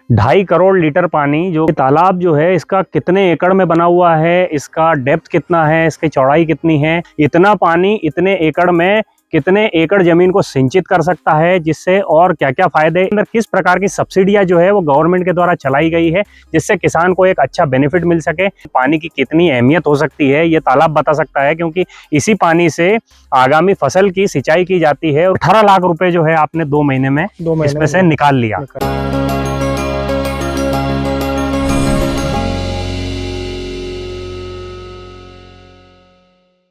2.5 crore litre पानी जो तालाब जो है इसका कितने एकड़ में बना हुआ है, इसका डेप्थ कितना है, इसकी चौड़ाई कितनी है, इतना पानी इतने एकड़ में कितने एकड़ जमीन को सिंचित कर सकता है, जिससे और क्या क्या फायदे, अंदर किस प्रकार की सब्सिडियां जो है वो गवर्नमेंट के द्वारा चलाई गई है जिससे किसान को एक अच्छा बेनिफिट मिल सके। पानी की कितनी अहमियत हो सकती है ये तालाब बता सकता है, क्योंकि इसी पानी से आगामी फसल की सिंचाई की जाती है। और 18 लाख रुपए जो है आपने 2 महीने में इसमें से निकाल लिया।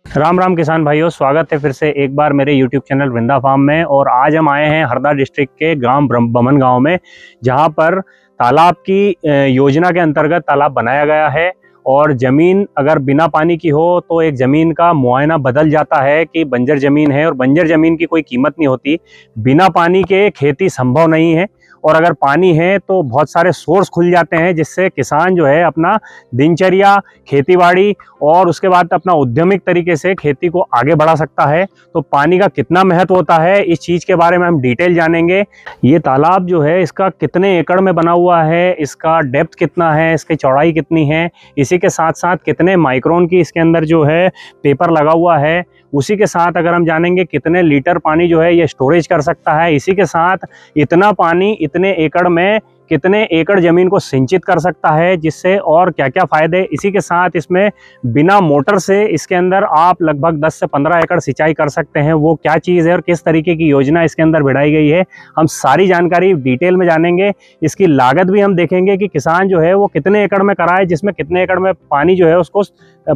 राम राम किसान भाइयों, स्वागत है फिर से एक बार मेरे YouTube चैनल वृंदा फार्म में। और आज हम आए हैं हरदा डिस्ट्रिक्ट के ग्राम बमन गांव में, जहां पर तालाब की योजना के अंतर्गत तालाब बनाया गया है। और ज़मीन अगर बिना पानी की हो तो एक ज़मीन का मुआयना बदल जाता है कि बंजर ज़मीन है, और बंजर ज़मीन की कोई कीमत नहीं होती। बिना पानी के खेती संभव नहीं है, और अगर पानी है तो बहुत सारे सोर्स खुल जाते हैं जिससे किसान जो है अपना दिनचर्या, खेतीबाड़ी और उसके बाद अपना उद्यमिक तरीके से खेती को आगे बढ़ा सकता है। तो पानी का कितना महत्व होता है इस चीज़ के बारे में हम डिटेल जानेंगे। ये तालाब जो है इसका कितने एकड़ में बना हुआ है, इसका डेप्थ कितना है, इसकी चौड़ाई कितनी है, इसी के साथ साथ कितने माइक्रोन की इसके अंदर जो है पेपर लगा हुआ है, उसी के साथ अगर हम जानेंगे कितने लीटर पानी जो है ये स्टोरेज कर सकता है, इसी के साथ इतना पानी इतने एकड़ में कितने एकड़ ज़मीन को सिंचित कर सकता है, जिससे और क्या क्या फ़ायदे, इसी के साथ इसमें बिना मोटर से इसके अंदर आप लगभग 10 से 15 एकड़ सिंचाई कर सकते हैं, वो क्या चीज़ है और किस तरीके की योजना इसके अंदर बढ़ाई गई है, हम सारी जानकारी डिटेल में जानेंगे। इसकी लागत भी हम देखेंगे कि किसान जो है वो कितने एकड़ में कराए, जिसमें कितने एकड़ में पानी जो है उसको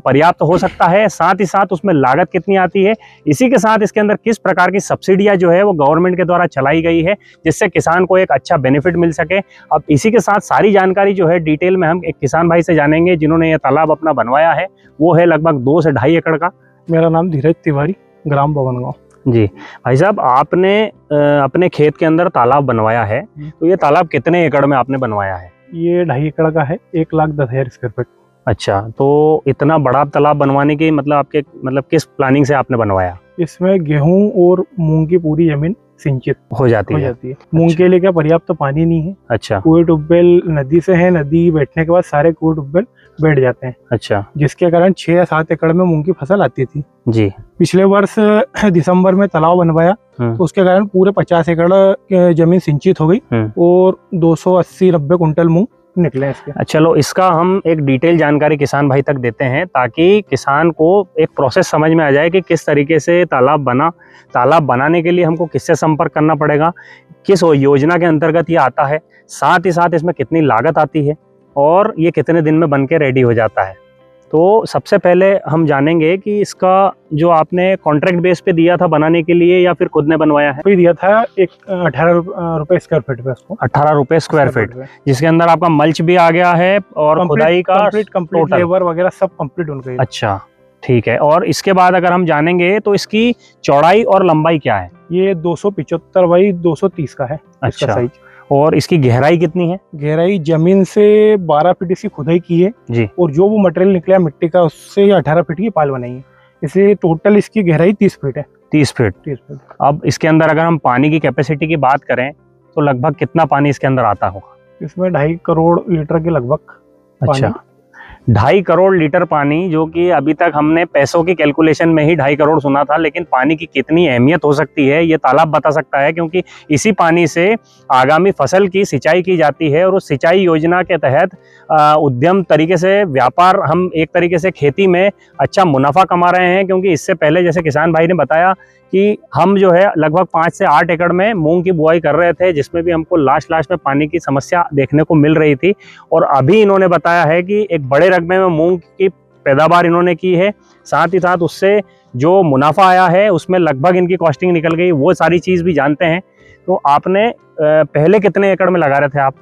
पर्याप्त हो सकता है, साथ ही साथ उसमें लागत कितनी आती है, इसी के साथ इसके अंदर किस प्रकार की सब्सिडियाँ जो है वो गवर्नमेंट के द्वारा चलाई गई है जिससे किसान को एक अच्छा बेनिफिट मिल सके। अब इसी के साथ सारी जानकारी जो है डिटेल में हम एक किसान भाई से जानेंगे जिन्होंने ये तालाब अपना बनवाया है। वो है लगभग 2 से 2.5 एकड़ का। मेरा नाम धीरज तिवारी, ग्राम बमन गाँव। जी भाई साहब, आपने अपने खेत के अंदर तालाब बनवाया है, तो ये तालाब कितने एकड़ में आपने बनवाया है? ये 2.5 एकड़ का है, 1,10,000 स्क्वायर फीट। अच्छा, तो इतना बड़ा तालाब बनवाने की मतलब किस प्लानिंग से आपने बनवाया? इसमें गेहूं और मूंग की पूरी जमीन सिंचित हो जाती है। मूंग के लिए क्या पर्याप्त तो पानी नहीं है। अच्छा। कुएं ट्यूबवेल नदी से है, नदी बैठने के बाद सारे कुएं ट्यूबवेल बैठ जाते हैं। अच्छा। जिसके कारण 6 या 7 एकड़ में मूंग की फसल आती थी जी। पिछले वर्ष दिसंबर में तालाब बनवाया, तो उसके कारण पूरे 50 एकड़ जमीन सिंचित हो गई और 280-90 कुंटल मूंग निकले इसके। चलो, इसका हम एक डिटेल जानकारी किसान भाई तक देते हैं ताकि किसान को एक प्रोसेस समझ में आ जाए कि किस तरीके से तालाब बना। तालाब बनाने के लिए हमको किससे संपर्क करना पड़ेगा, किस योजना के अंतर्गत ये आता है, साथ ही साथ इसमें कितनी लागत आती है और ये कितने दिन में बन के रेडी हो जाता है। तो सबसे पहले हम जानेंगे कि इसका जो आपने कॉन्ट्रैक्ट बेस पे दिया था बनाने के लिए या फिर खुद ने बनवाया है? दिया था 18 रुपए स्क्वायर फीट पे उसको। 18 रुपए स्क्वायर फीट, जिसके अंदर आपका मल्च भी आ गया है और खुदाई का कंप्लीट लेबर वगैरह सब कंप्लीट उनका। अच्छा, ठीक है। और इसके बाद अगर हम जानेंगे तो इसकी चौड़ाई और लंबाई क्या है? ये 275 बाई 230 का है। अच्छा, साइज। और इसकी गहराई कितनी है? गहराई जमीन से 12 फीट इसकी खुदाई की है जी, और जो वो मटेरियल निकला मिट्टी का उससे 18 फीट की पाल बनाई है, इसलिए टोटल इसकी गहराई 30 फीट है। 30 फीट। अब इसके अंदर अगर हम पानी की कैपेसिटी की बात करें तो लगभग कितना पानी इसके अंदर आता होगा? इसमें 2.5 करोड़ लीटर के लगभग। अच्छा, 2.5 करोड़ लीटर पानी, जो कि अभी तक हमने पैसों की कैलकुलेशन में ही 2.5 करोड़ सुना था, लेकिन पानी की कितनी अहमियत हो सकती है ये तालाब बता सकता है, क्योंकि इसी पानी से आगामी फसल की सिंचाई की जाती है। और उस सिंचाई योजना के तहत उद्यम तरीके से व्यापार, हम एक तरीके से खेती में अच्छा मुनाफा कमा रहे हैं, क्योंकि इससे पहले जैसे किसान भाई ने बताया कि हम जो है लगभग 5 से 8 एकड़ में मूंग की बुआई कर रहे थे, जिसमें भी हमको लास्ट में पानी की समस्या देखने को मिल रही थी। और अभी इन्होंने बताया है कि एक बड़े रकबे में मूंग की पैदावार इन्होंने की है, साथ ही साथ उससे जो मुनाफा आया है उसमें लगभग इनकी कॉस्टिंग निकल गई, वो सारी चीज़ भी जानते हैं। तो आपने पहले कितने एकड़ में लगा रहे थे आप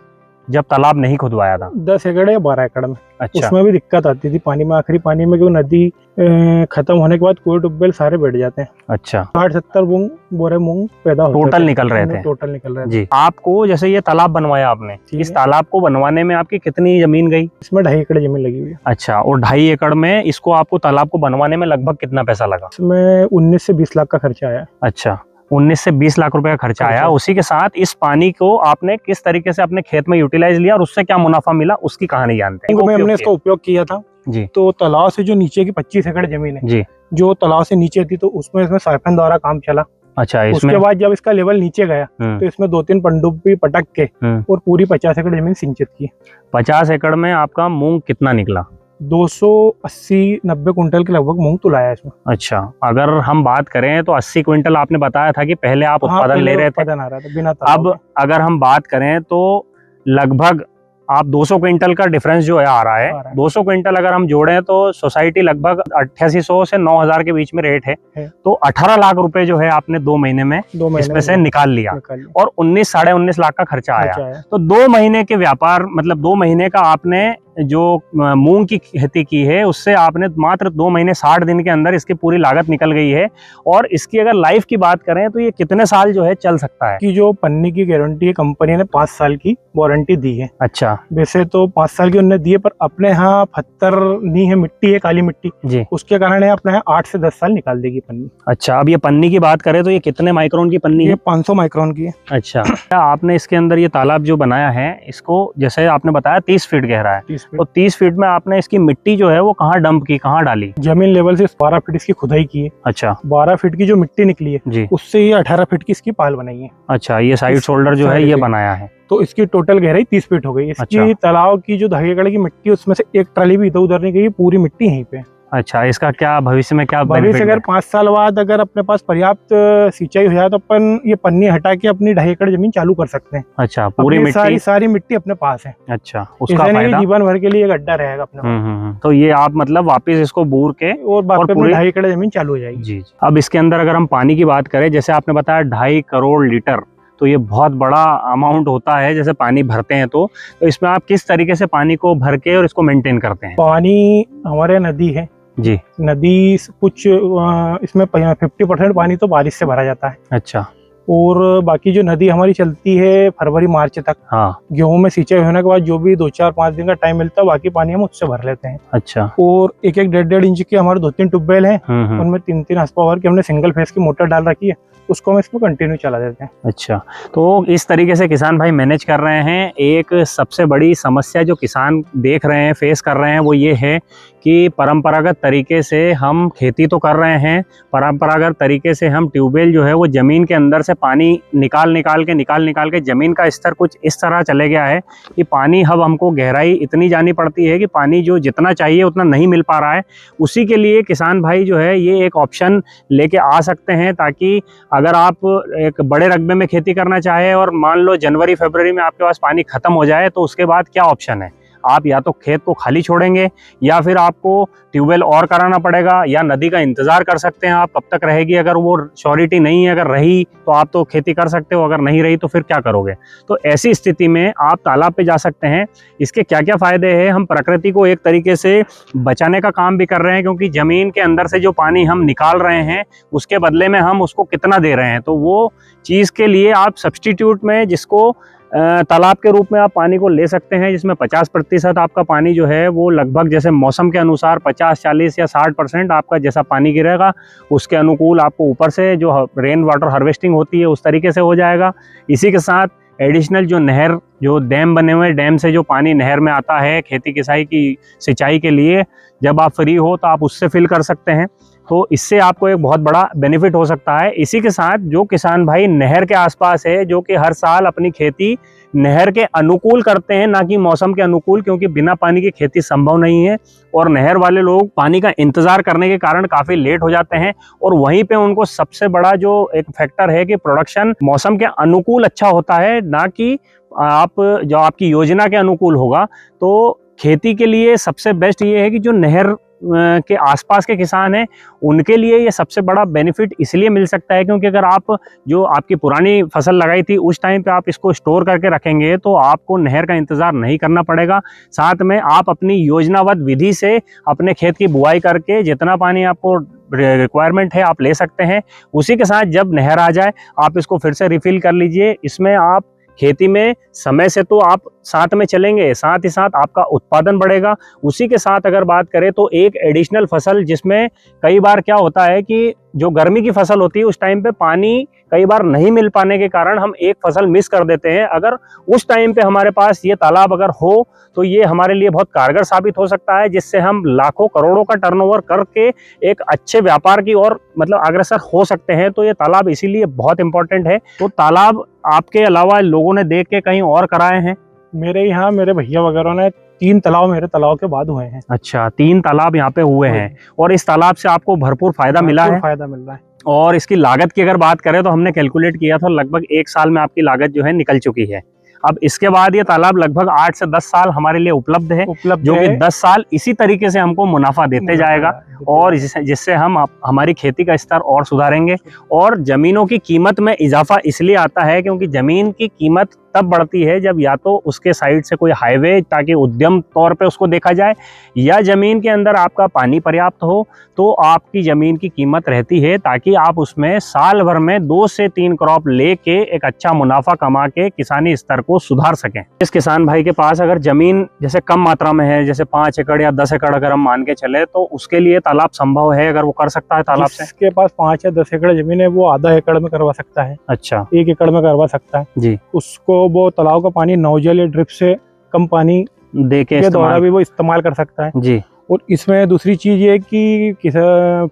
जब तालाब नहीं खुदवाया था? 10 एकड़ या 12 एकड़ में। अच्छा। उसमें भी दिक्कत आती थी पानी में, आखिरी पानी में, क्योंकि नदी खत्म होने के बाद कुएं ट्यूबवेल सारे बैठ जाते हैं। अच्छा। 60-70 बोरे मूंग पैदा होते टोटल निकल रहे थे जी। आपको जैसे ये तालाब बनवाया आपने, इस तालाब को बनवाने में आपकी कितनी जमीन गई? इसमें 2.5 एकड़ जमीन लगी हुई है। अच्छा, और 2.5 एकड़ में इसको आपको तालाब को बनवाने में लगभग कितना पैसा लगा? इसमें 19 से 20 लाख का खर्चा आया। अच्छा, 19 से 20 लाख रुपए का खर्चा आया। उसी के साथ इस पानी को आपने किस तरीके से अपने खेत में यूटिलाइज लिया और उससे क्या मुनाफा मिला, उसकी कहानी जानते हैं। हमने इसका उपयोग किया था जी। तो तालाब से जो नीचे की 25 एकड़ जमीन है जी, जो तालाब से नीचे थी, तो उसमें इसमें साइफन द्वारा काम चला। अच्छा, उसके बाद जब इसका लेवल नीचे गया तो इसमें 2-3 पनडुब्बी पटक के और पूरी 50 एकड़ जमीन सिंचित की। 50 एकड़ में आपका मूंग कितना निकला? 280-90 कुंटल के लगभग मूंग तुलाया इसमें। अच्छा, अगर हम बात करें तो 80 क्विंटल आपने बताया था कि पहले आप उत्पादन ले रहे थे। उत्पादन आ रहा था बिना अब अगर हम बात करें तो लगभग आप 200 क्विंटल का डिफरेंस जो है आ रहा है। 200 क्विंटल अगर हम जोड़ें तो सोसाइटी लगभग 8800 से 9000 के बीच में रेट है। तो 18 लाख रुपए जो है आपने 2 महीने में इसमें से निकाल लिया और 19-19.5 लाख का खर्चा आया। तो 2 महीने के व्यापार, मतलब 2 महीने का आपने जो मूंग की खेती की है उससे आपने मात्र 2 महीने 60 दिन के अंदर इसकी पूरी लागत निकल गई है। और इसकी अगर लाइफ की बात करें तो ये कितने साल जो है चल सकता है? कि जो पन्नी की गारंटी है, कंपनी ने 5 साल की वारंटी दी है। अच्छा, वैसे तो 5 साल की उन्होंने दी है, पर अपने यहाँ पत्थर नहीं है, मिट्टी है, काली मिट्टी जी, उसके कारण अपने यहाँ 8 से 10 साल निकाल देगी पन्नी। अच्छा, अब ये पन्नी की बात करें तो ये कितने माइक्रोन की पन्नी है? 500 माइक्रोन की है। अच्छा, आपने इसके अंदर ये तालाब जो बनाया है, इसको जैसे आपने बताया 30 फीट गहरा है, तो 30 फीट में आपने इसकी मिट्टी जो है वो कहाँ डंप की, कहाँ डाली? जमीन लेवल से 12 फीट इसकी खुदाई की है। अच्छा, 12 फीट की जो मिट्टी निकली है जी, उससे ये 18 फीट की इसकी पाल बनाई है। अच्छा, ये साइड शोल्डर जो है ये बनाया है, तो इसकी टोटल गहराई 30 फीट हो गई। इसकी तालाब की जो 2.5 एकड़ की मिट्टी, उसमें से एक ट्राली भी इधर उधर नहीं गई, पूरी मिट्टी यहीं पे। अच्छा, इसका क्या भविष्य में क्या भविष्य, अगर 5 साल बाद अगर अपने पास पर्याप्त सिंचाई हो जाए तो अपन ये पन्नी हटा के अपनी 2.5 एकड़ जमीन चालू कर सकते हैं। अच्छा, पूरी मिट्टी सारी मिट्टी अपने पास है। अच्छा, उसका फायदा जीवन भर के लिए गड्ढा रहेगा अपने पास। तो ये आप मतलब वापस इसको बूर के और बाकी 2.5 एकड़ जमीन चालू हो जाएगी। जी। अब इसके अंदर अगर हम पानी की बात करें, जैसे आपने बताया 2.5 करोड़ लीटर, तो ये बहुत बड़ा अमाउंट होता है जैसे पानी भरते हैं। तो इसमें आप किस तरीके से पानी को भर के और इसको मेंटेन करते हैं? पानी हमारे नदी है जी, नदी कुछ इसमें 50% पानी तो बारिश से भरा जाता है। अच्छा, और बाकी जो नदी हमारी चलती है फरवरी मार्च तक। हाँ, गेहूं में सिंचाई होने के बाद जो भी 2-4-5 दिन का टाइम मिलता है, बाकी पानी हम उससे भर लेते हैं। अच्छा, और 1-1.5 इंच के हमारे 2-3 ट्यूबवेल हैं, उनमें 3-3 हॉर्स पावर की हमने सिंगल फेस की मोटर डाल रखी है, उसको हम इसमें कंटिन्यू चला देते हैं। अच्छा, तो इस तरीके से किसान भाई मैनेज कर रहे हैं। एक सबसे बड़ी समस्या जो किसान देख रहे हैं, फेस कर रहे हैं, वो ये है कि परंपरागत तरीके से हम खेती तो कर रहे हैं, परंपरागत तरीके से हम ट्यूबवेल जो है वो ज़मीन के अंदर से पानी निकाल के ज़मीन का स्तर कुछ इस तरह चले गया है कि पानी अब हमको गहराई इतनी जानी पड़ती है कि पानी जो जितना चाहिए उतना नहीं मिल पा रहा है। उसी के लिए किसान भाई जो है ये एक ऑप्शन लेके आ सकते हैं, ताकि अगर आप एक बड़े रकबे में खेती करना चाहे और मान लो जनवरी फरवरी में आपके पास पानी ख़त्म हो जाए, तो उसके बाद क्या ऑप्शन है? आप या तो खेत को खाली छोड़ेंगे या फिर आपको ट्यूबवेल और कराना पड़ेगा, या नदी का इंतज़ार कर सकते हैं आप कब तक रहेगी। अगर वो श्योरिटी नहीं है, अगर रही तो आप तो खेती कर सकते हो, अगर नहीं रही तो फिर क्या करोगे? तो ऐसी स्थिति में आप तालाब पे जा सकते हैं। इसके क्या क्या फ़ायदे हैं? हम प्रकृति को एक तरीके से बचाने का काम भी कर रहे हैं, क्योंकि ज़मीन के अंदर से जो पानी हम निकाल रहे हैं उसके बदले में हम उसको कितना दे रहे हैं। तो वो चीज़ के लिए आप सब्स्टिट्यूट में जिसको तालाब के रूप में आप पानी को ले सकते हैं, जिसमें 50% आपका पानी जो है वो लगभग जैसे मौसम के अनुसार 50-40 या 60% आपका जैसा पानी गिरेगा उसके अनुकूल आपको ऊपर से जो रेन वाटर हार्वेस्टिंग होती है उस तरीके से हो जाएगा। इसी के साथ एडिशनल जो नहर, जो डैम बने हुए हैं, डैम से जो पानी नहर में आता है खेती किसाई की सिंचाई के लिए, जब आप फ्री हो तो आप उससे फिल कर सकते हैं। तो इससे आपको एक बहुत बड़ा बेनिफिट हो सकता है। इसी के साथ जो किसान भाई नहर के आसपास है, जो कि हर साल अपनी खेती नहर के अनुकूल करते हैं, ना कि मौसम के अनुकूल, क्योंकि बिना पानी की खेती संभव नहीं है और नहर वाले लोग पानी का इंतज़ार करने के कारण काफ़ी लेट हो जाते हैं। और वहीं पे उनको सबसे बड़ा जो एक फैक्टर है कि प्रोडक्शन मौसम के अनुकूल अच्छा होता है, ना कि आप जो आपकी योजना के अनुकूल होगा। तो खेती के लिए सबसे बेस्ट ये है कि जो नहर के आसपास के किसान हैं उनके लिए ये सबसे बड़ा बेनिफिट इसलिए मिल सकता है, क्योंकि अगर आप जो आपकी पुरानी फसल लगाई थी उस टाइम पे आप इसको स्टोर करके रखेंगे तो आपको नहर का इंतज़ार नहीं करना पड़ेगा। साथ में आप अपनी योजनाबद्ध विधि से अपने खेत की बुआई करके जितना पानी आपको रिक्वायरमेंट है आप ले सकते हैं। उसी के साथ जब नहर आ जाए आप इसको फिर से रिफिल कर लीजिए। इसमें आप खेती में समय से तो आप साथ में चलेंगे, साथ ही साथ आपका उत्पादन बढ़ेगा। उसी के साथ अगर बात करें तो एक एडिशनल फसल, जिसमें कई बार क्या होता है कि जो गर्मी की फसल होती है उस टाइम पे पानी कई बार नहीं मिल पाने के कारण हम एक फसल मिस कर देते हैं। अगर उस टाइम पे हमारे पास ये तालाब अगर हो तो ये हमारे लिए बहुत कारगर साबित हो सकता है, जिससे हम लाखों करोड़ों का टर्नओवर करके एक अच्छे व्यापार की ओर मतलब अग्रसर हो सकते हैं। तो ये तालाब इसीलिए बहुत इंपॉर्टेंट है। तो तालाब आपके अलावा लोगों ने देख के कहीं और कराए हैं? मेरे यहाँ मेरे भैया वगैरह ने 3 तालाब मेरे तालाब के बाद हुए हैं। अच्छा, 3 तालाब यहाँ पे हुए हैं और इस तालाब से आपको भरपूर फायदा मिला है? फायदा मिल रहा है। और इसकी लागत की अगर बात करें तो हमने कैलकुलेट किया था, लगभग 1 साल में आपकी लागत जो है निकल चुकी है। अब इसके बाद ये तालाब लगभग 8 से 10 साल हमारे लिए उपलब्ध है, जो कि 10 साल इसी तरीके से हमको मुनाफा देते जाएगा और जिससे हम हमारी खेती का स्तर और सुधारेंगे। और जमीनों की कीमत में इजाफा इसलिए आता है क्योंकि जमीन की कीमत तब बढ़ती है जब या तो उसके साइड से कोई हाईवे ताकि उद्यम तौर पे उसको देखा जाए, या जमीन के अंदर आपका पानी पर्याप्त हो तो आपकी जमीन की कीमत रहती है, ताकि आप उसमें साल भर में 2 से 3 क्रॉप लेके एक अच्छा मुनाफा कमा के किसानी स्तर को सुधार सकें। इस किसान भाई के पास अगर जमीन जैसे कम मात्रा में है, जैसे 5 एकड़ या 10 एकड़ अगर हम मान के चले, तो उसके लिए तालाब संभव है? अगर वो कर सकता है तालाब से? जिसके पास 5 या 10 एकड़ जमीन है वो आधा एकड़ में करवा सकता है। अच्छा, 1 एकड़ में करवा सकता है जी। उसको वो तालाब का पानी नौजल या ड्रिप से कम पानी दे के द्वारा भी वो इस्तेमाल कर सकता है जी। और इसमें दूसरी चीज ये कि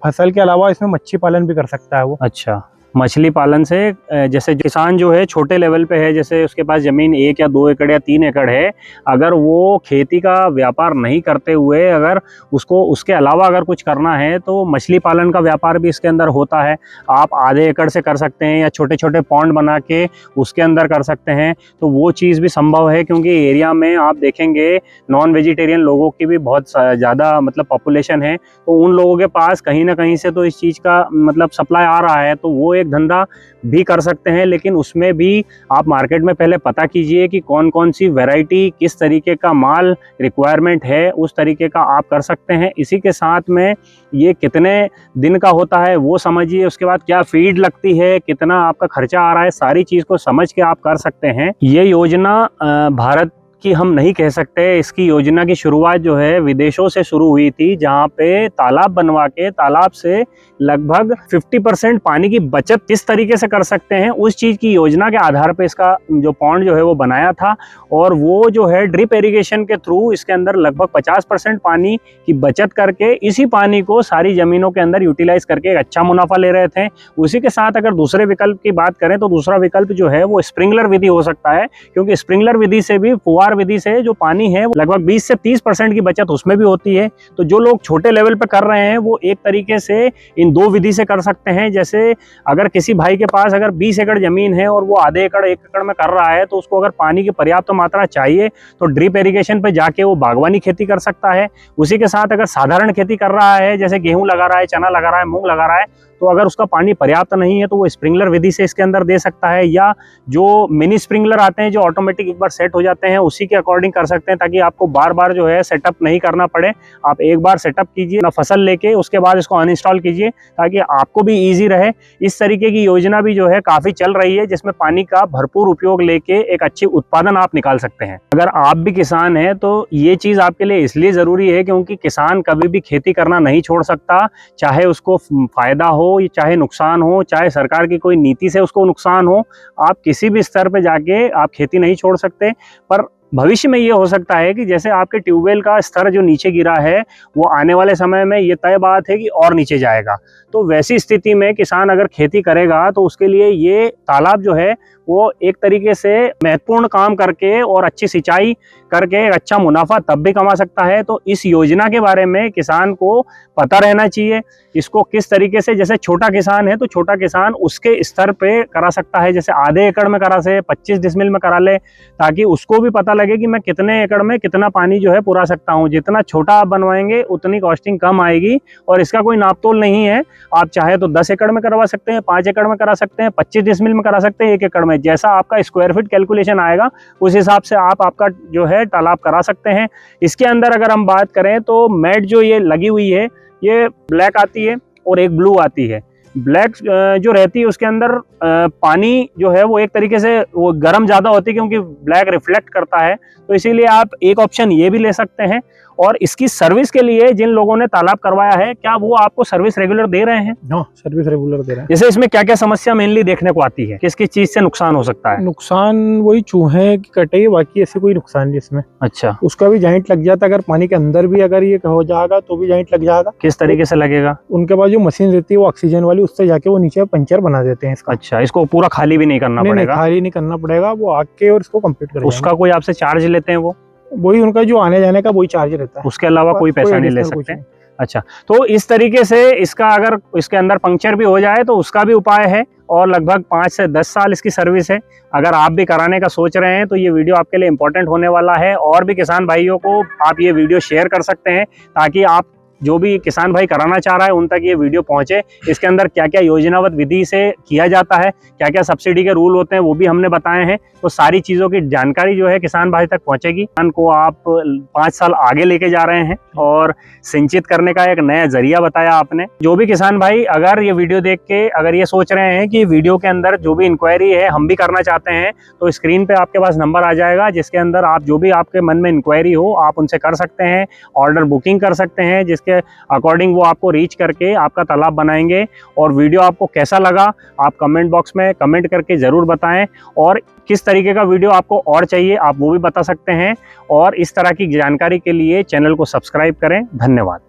फसल के अलावा इसमें मच्छी पालन भी कर सकता है वो। अच्छा, मछली पालन से जैसे किसान जो है छोटे लेवल पे है, जैसे उसके पास जमीन 1 या 2 एकड़ या 3 एकड़ है, अगर वो खेती का व्यापार नहीं करते हुए अगर उसको उसके अलावा अगर कुछ करना है तो मछली पालन का व्यापार भी इसके अंदर होता है। आप आधे एकड़ से कर सकते हैं या छोटे छोटे पॉन्ड बना के उसके अंदर कर सकते हैं, तो वो चीज़ भी संभव है। क्योंकि एरिया में आप देखेंगे नॉन वेजिटेरियन लोगों की भी बहुत ज़्यादा मतलब पॉपुलेशन है, तो उन लोगों के पास कहीं ना कहीं से तो इस चीज़ का मतलब सप्लाई आ रहा है, तो वो एक धंधा भी कर सकते हैं। लेकिन उसमें भी आप मार्केट में पहले पता कीजिए कि कौन कौन सी वैरायटी किस तरीके का माल रिक्वायरमेंट है, उस तरीके का आप कर सकते हैं। इसी के साथ में ये कितने दिन का होता है वो समझिए, उसके बाद क्या फीड लगती है, कितना आपका खर्चा आ रहा है, सारी चीज़ को समझ के आप कर सकते हैं। ये योजना भारत कि हम नहीं कह सकते, इसकी योजना की शुरुआत जो है विदेशों से शुरू हुई थी, जहाँ पे तालाब बनवा के तालाब से लगभग 50% पानी की बचत किस तरीके से कर सकते हैं उस चीज़ की योजना के आधार पे इसका जो पॉन्ड जो है वो बनाया था। और वो जो है ड्रिप इरिगेशन के थ्रू इसके अंदर लगभग 50% पानी की बचत करके इसी पानी को सारी ज़मीनों के अंदर यूटिलाइज करके एक अच्छा मुनाफा ले रहे थे। उसी के साथ अगर दूसरे विकल्प की बात करें तो दूसरा विकल्प जो है वो स्प्रिंकलर विधि हो सकता है, क्योंकि स्प्रिंकलर विधि से भी फुहार विधि से जो पानी है लगभग 20 से 30% की बचत उसमें भी होती है। तो जो लोग छोटे लेवल पे कर रहे हैं वो एक तरीके से इन 2 विधि से कर सकते हैं। जैसे अगर किसी भाई के पास अगर 20 एकड़ जमीन है और वो आधे एकड़ 1 एकड़ में कर रहा है, तो उसको अगर पानी की पर्याप्त मात्रा चाहिए तो ड्रिप इरिगेशन पे जाके वो बागवानी खेती कर सकता है। उसी के साथ अगर साधारण खेती कर रहा है, जैसे गेहूं लगा रहा है, चना लगा रहा है, मूंग लगा रहा है, तो अगर उसका पानी पर्याप्त नहीं है तो वो स्प्रिंकलर विधि से इसके अंदर दे सकता है, या जो मिनी स्प्रिंकलर आते हैं जो ऑटोमेटिक एक बार सेट हो जाते हैं उसी के अकॉर्डिंग कर सकते हैं, ताकि आपको बार बार जो है सेटअप नहीं करना पड़े। आप एक बार सेटअप कीजिए ना फसल लेके, उसके बाद इसको अनइंस्टॉल कीजिए ताकि आपको भी ईजी रहे। इस तरीके की योजना भी जो है काफ़ी चल रही है, जिसमें पानी का भरपूर उपयोग लेके एक अच्छी उत्पादन आप निकाल सकते हैं। अगर आप भी किसान हैं तो ये चीज़ आपके लिए इसलिए ज़रूरी है क्योंकि किसान कभी भी खेती करना नहीं छोड़ सकता, चाहे उसको फ़ायदा हो चाहे नुकसान हो, चाहे सरकार की कोई नीति से उसको नुकसान हो। आप किसी भी स्तर पे जाके आप खेती नहीं छोड़ सकते। पर भविष्य में ये हो सकता है कि जैसे आपके ट्यूबवेल का स्तर जो नीचे गिरा है वो आने वाले समय में ये तय बात है कि और नीचे जाएगा, तो वैसी स्थिति में किसान अगर खेती करेगा तो उसके लिए ये तालाब जो है वो एक तरीके से महत्वपूर्ण काम करके और अच्छी सिंचाई करके अच्छा मुनाफा तब भी कमा सकता है। तो इस योजना के बारे में किसान को पता रहना चाहिए, इसको किस तरीके से, जैसे छोटा किसान है तो छोटा किसान उसके स्तर पे करा सकता है, जैसे आधे एकड़ में करा से 25 डिसमिल में करा ले, ताकि उसको भी पता लगे कि मैं कितने एकड़ में कितना पानी जो है पुरा सकता हूँ। जितना छोटा आप बनवाएंगे उतनी कॉस्टिंग कम आएगी और इसका कोई नापतोल नहीं है। आप चाहे तो 10 एकड़ में करवा सकते हैं, 5 एकड़ में करा सकते हैं, 25 डिसमिल में करा सकते हैं, 1 एकड़ में, जैसा आपका स्क्वायर फीट कैलकुलेशन आएगा उस हिसाब से आप आपका जो है तालाब करा सकते हैं। इसके अंदर अगर हम बात करें तो मैट जो ये लगी हुई है ये ब्लैक आती है और एक ब्लू आती है। ब्लैक जो रहती है उसके अंदर पानी जो है वो एक तरीके से वो गर्म ज़्यादा होती है क्योंकि ब्लैक रिफ्लेक्ट करता है, तो इसीलिए आप एक ऑप्शन ये भी ले सकते हैं। और इसकी सर्विस के लिए जिन लोगों ने तालाब करवाया है, क्या वो आपको सर्विस रेगुलर दे रहे हैं? हाँ, सर्विस रेगुलर दे रहे हैं। जैसे इसमें क्या क्या समस्या मेनली देखने को आती है, किस किस चीज से नुकसान हो सकता है? नुकसान वही चूहे की कटे, बाकी ऐसे कोई नुकसान नहीं इसमें। अच्छा, उसका भी जॉइंट लग जाता है, अगर पानी के अंदर भी अगर ये हो जाएगा तो भी जॉइंट लग जाएगा। किस तरीके से लगेगा? उनके पास जो मशीन रहती है वो ऑक्सीजन वाली, उससे जाके वो नीचे पंचर बना देते हैं इसका। अच्छा, इसको पूरा खाली भी नहीं करना नहीं, पड़ेगा? खाली नहीं करना पड़ेगा, वो आके और इसको कंप्लीट कर उसका कोई आपसे चार्ज लेते हैं वो? वही उनका जो आने जाने का वही चार्ज रहता है, उसके अलावा कोई पैसा नहीं ले additional कुछ सकते? नहीं। अच्छा, तो इस तरीके से इसका अगर इसके अंदर पंक्चर भी हो जाए तो उसका भी उपाय है, और लगभग 5 से 10 साल इसकी सर्विस है। अगर आप भी कराने का सोच रहे हैं तो ये वीडियो आपके लिए इंपॉर्टेंट होने वाला है, और भी किसान भाइयों को आप ये वीडियो शेयर कर सकते हैं ताकि आप जो भी किसान भाई कराना चाह रहा है उन तक ये वीडियो पहुंचे। इसके अंदर क्या क्या योजनाबद्ध विधि से किया जाता है, क्या क्या सब्सिडी के रूल होते हैं वो भी हमने बताए हैं, तो सारी चीज़ों की जानकारी जो है किसान भाई तक पहुंचेगी। किसान को आप 5 साल आगे लेके जा रहे हैं और सिंचित करने का एक नया जरिया बताया आपने। जो भी किसान भाई अगर ये वीडियो देख के अगर ये सोच रहे हैं कि वीडियो के अंदर जो भी इंक्वायरी है हम भी करना चाहते हैं, तो स्क्रीन पे आपके पास नंबर आ जाएगा जिसके अंदर आप जो भी आपके मन में इंक्वायरी हो आप उनसे कर सकते हैं, ऑर्डर बुकिंग कर सकते हैं, जिसके अकॉर्डिंग वो आपको रीच करके आपका तालाब बनाएंगे। और वीडियो आपको कैसा लगा आप कमेंट बॉक्स में कमेंट करके ज़रूर बताएं, और किस तरीके का वीडियो आपको और चाहिए आप वो भी बता सकते हैं। और इस तरह की जानकारी के लिए चैनल को सब्सक्राइब करें। धन्यवाद।